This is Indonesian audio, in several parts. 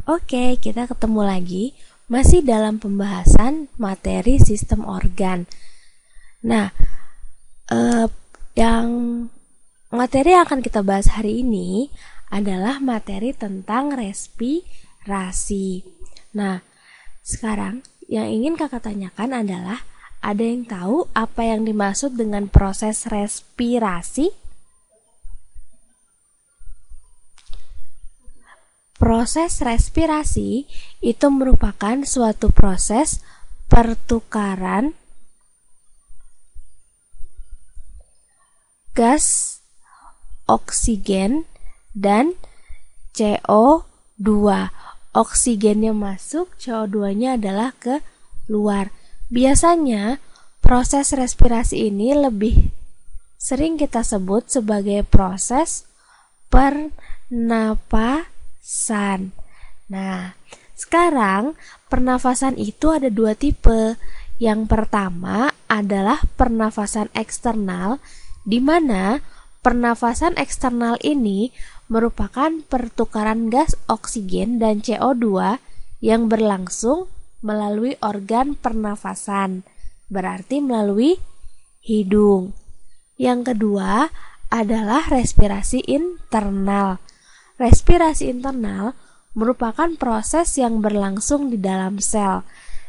Oke, kita ketemu lagi masih dalam pembahasan materi sistem organ. Nah, yang materi yang akan kita bahas hari ini adalah materi tentang respirasi. Nah, sekarang yang ingin kakak tanyakan adalah, ada yang tahu apa yang dimaksud dengan proses respirasi? Proses respirasi itu merupakan suatu proses pertukaran gas oksigen dan CO2. Oksigennya masuk, CO2-nya adalah keluar. Biasanya proses respirasi ini lebih sering kita sebut sebagai proses pernapasan. Nah, sekarang pernafasan itu ada dua tipe. Yang pertama adalah pernafasan eksternal, di mana pernafasan eksternal ini merupakan pertukaran gas oksigen dan CO2 yang berlangsung melalui organ pernafasan, berarti melalui hidung. Yang kedua adalah respirasi internal. Respirasi internal merupakan proses yang berlangsung di dalam sel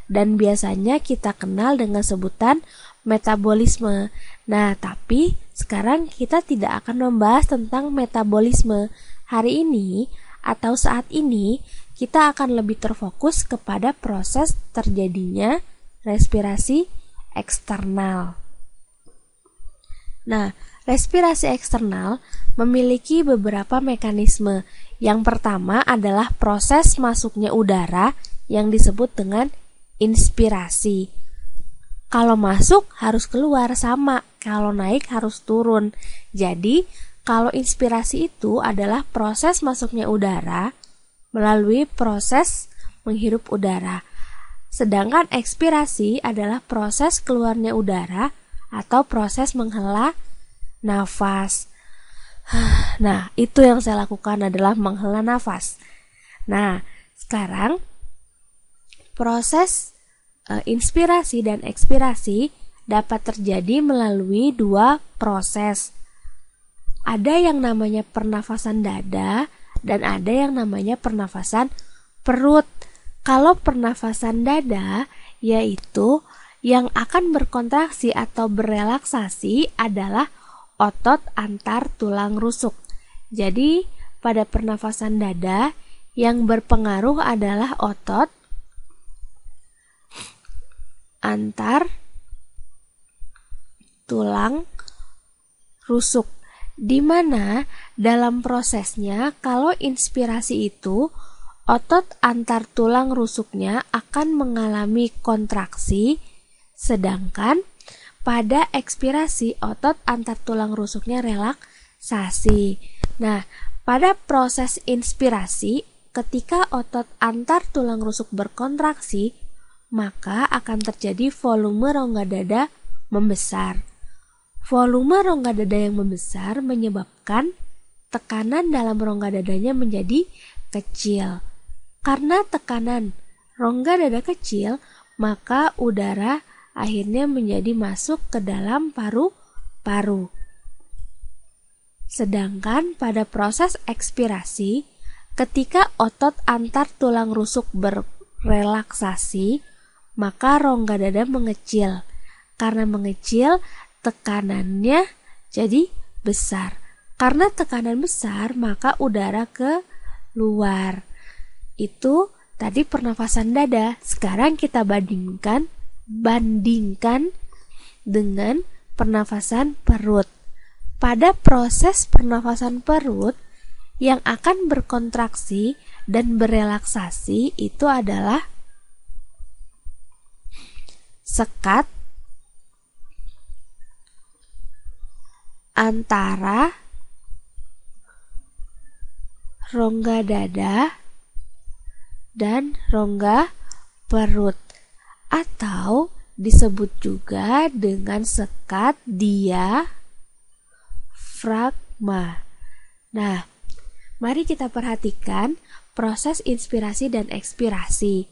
dan biasanya kita kenal dengan sebutan metabolisme. Nah, tapi sekarang kita tidak akan membahas tentang metabolisme. Hari ini atau saat ini kita akan lebih terfokus kepada proses terjadinya respirasi eksternal. Nah, respirasi eksternal memiliki beberapa mekanisme. Yang pertama adalah proses masuknya udara yang disebut dengan inspirasi. Kalau masuk harus keluar, sama. Kalau naik harus turun. Jadi, kalau inspirasi itu adalah proses masuknya udara melalui proses menghirup udara. Sedangkan ekspirasi adalah proses keluarnya udara atau proses menghela nafas. Nah, itu yang saya lakukan adalah menghela nafas. Nah, sekarang proses inspirasi dan ekspirasi dapat terjadi melalui dua proses. Ada yang namanya pernafasan dada dan ada yang namanya pernafasan perut. Kalau pernafasan dada, yaitu yang akan berkontraksi atau berelaksasi adalah otot antar tulang rusuk. Jadi, pada pernafasan dada yang berpengaruh adalah otot antar tulang rusuk, di mana dalam prosesnya kalau inspirasi itu otot antar tulang rusuknya akan mengalami kontraksi, sedangkan pada ekspirasi otot antar tulang rusuknya relaksasi. Nah, pada proses inspirasi ketika otot antar tulang rusuk berkontraksi, maka akan terjadi volume rongga dada membesar. Volume rongga dada yang membesar menyebabkan tekanan dalam rongga dadanya menjadi kecil. Karena tekanan rongga dada kecil, maka udara akhirnya menjadi masuk ke dalam paru-paru. Sedangkan pada proses ekspirasi, ketika otot antar tulang rusuk berrelaksasi, maka rongga dada mengecil. Karena mengecil, tekanannya jadi besar. Karena tekanan besar, maka udara keluar. Itu tadi pernafasan dada. Sekarang kita bandingkan dengan pernafasan perut. Pada proses pernafasan perut, yang akan berkontraksi dan berelaksasi itu adalah sekat antara rongga dada dan rongga perut, atau disebut juga dengan sekat diafragma. Nah, mari kita perhatikan proses inspirasi dan ekspirasi.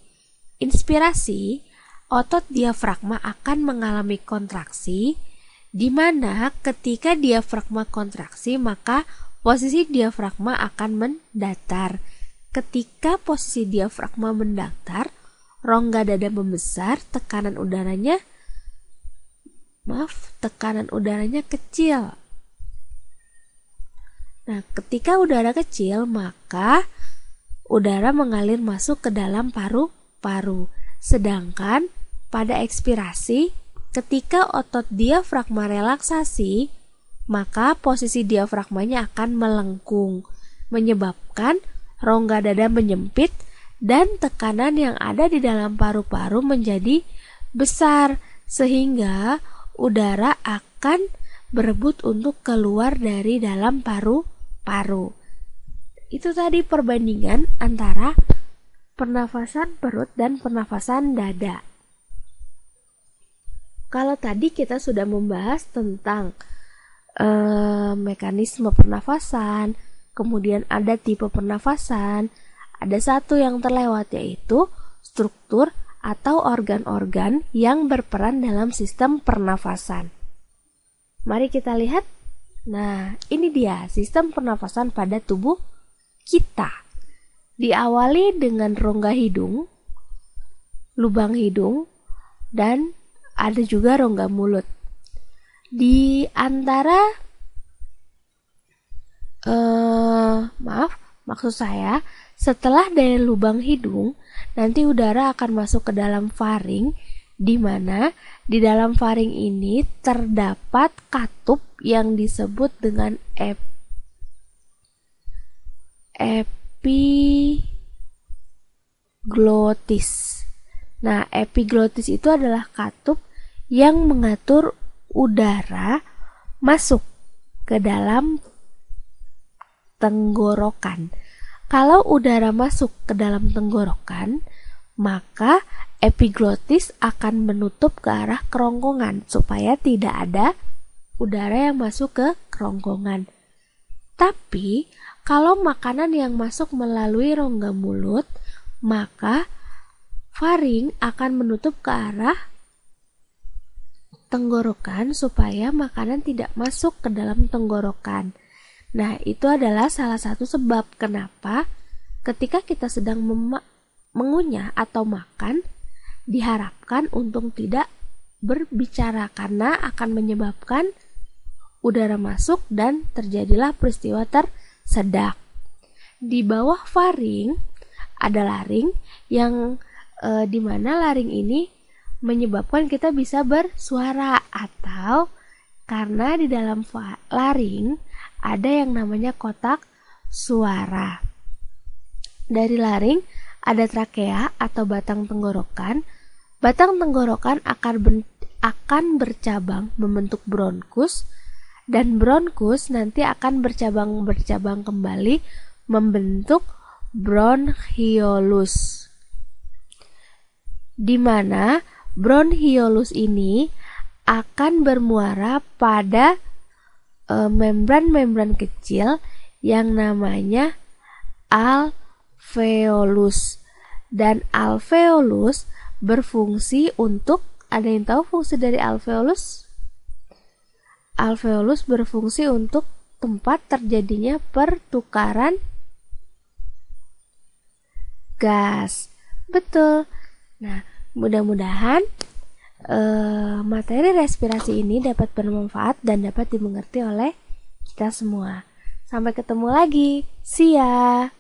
Inspirasi, otot diafragma akan mengalami kontraksi, di mana ketika diafragma kontraksi maka posisi diafragma akan mendatar. Ketika posisi diafragma mendatar, rongga dada membesar, tekanan udaranya kecil. Nah, ketika udara kecil, maka udara mengalir masuk ke dalam paru-paru. Sedangkan pada ekspirasi, ketika otot diafragma relaksasi, maka posisi diafragmanya akan melengkung, menyebabkan rongga dada menyempit dan tekanan yang ada di dalam paru-paru menjadi besar, sehingga udara akan berebut untuk keluar dari dalam paru-paru. Itu tadi perbandingan antara pernafasan perut dan pernafasan dada. Kalau tadi kita sudah membahas tentang mekanisme pernafasan, kemudian ada tipe pernafasan, ada satu yang terlewat yaitu struktur atau organ-organ yang berperan dalam sistem pernafasan. Mari kita lihat. Nah, ini dia sistem pernafasan pada tubuh kita. Diawali dengan rongga hidung, lubang hidung, dan ada juga rongga mulut. Di antara maksud saya, setelah dari lubang hidung, nanti udara akan masuk ke dalam faring, di mana di dalam faring ini terdapat katup yang disebut dengan epiglotis. Nah, epiglotis itu adalah katup yang mengatur udara masuk ke dalam tenggorokan. Kalau udara masuk ke dalam tenggorokan, maka epiglotis akan menutup ke arah kerongkongan supaya tidak ada udara yang masuk ke kerongkongan. Tapi kalau makanan yang masuk melalui rongga mulut, maka faring akan menutup ke arah tenggorokan supaya makanan tidak masuk ke dalam tenggorokan. Nah, itu adalah salah satu sebab kenapa ketika kita sedang mengunyah atau makan, diharapkan untuk tidak berbicara karena akan menyebabkan udara masuk dan terjadilah peristiwa tersedak. Di bawah faring ada laring yang dimana laring ini menyebabkan kita bisa bersuara, atau karena di dalam laring ada yang namanya kotak suara. Dari laring ada trakea atau batang tenggorokan. Batang tenggorokan akan bercabang membentuk bronkus, dan bronkus nanti akan bercabang kembali membentuk bronchiolus. Di mana bronchiolus ini akan bermuara pada membran-membran kecil yang namanya alveolus. Dan alveolus berfungsi untuk, ada yang tahu fungsi dari alveolus? Alveolus berfungsi untuk tempat terjadinya pertukaran gas. Betul. Nah, mudah-mudahan materi respirasi ini dapat bermanfaat dan dapat dimengerti oleh kita semua. Sampai ketemu lagi. See ya.